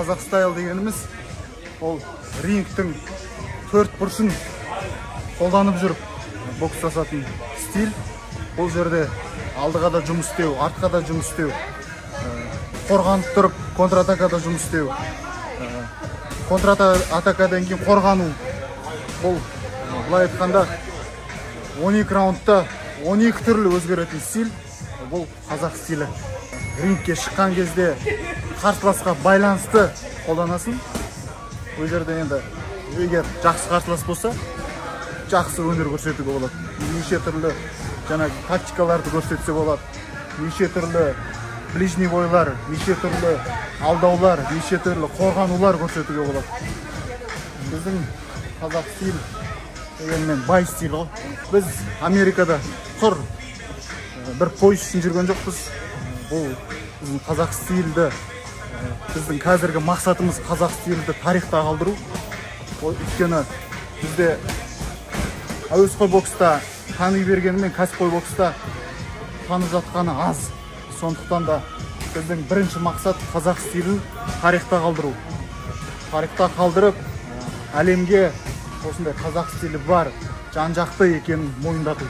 қазақ стайл дегеніміз ол рингтің 4 бұрышын қолданып жүріп бокстасатын стиль. Бұл жерде алдыға да жұмыс істеу, артқа да жұмыс істеу, қорғанып тұрып контратакада жұмыс істеу, контратакадан кейін қорғану. Бұл былай айтқанда 12 раундта 12 түрлі өзгеретін стиль. Бұл қазақ стилі. Рингке шыққан кезде қарсыласқа байланысты қолданасың. Бұл жерде енді егер жақсы қарсылас болса, жақсы өнер көрсетуге болады. Неше түрлі тактикаларды көрсетсе болады. Неше түрлі ближний бойлар, неше түрлі алдаулар, неше түрлі қорғанулар көрсетуге болады. Біздің қазақ стиль дегенмен бай стиль ғой. Біз Америкада құр бір пояс үшін жүрген жоқпыз. Бұл біздің қазақ стильді, біздің қазіргі мақсатымыз қазақ стильді тарихта қалдыру. Өйткені бізде әуесқой бокста тани бергенімен кәсіпқой бокста танып жатқаны аз. Сондықтан да біздің бірінші мақсат қазақ стилін тарихта қалдыру. Тарихта қалдырып, әлемге осындай қазақ стилі бар, жан-жақты екенін мойындату.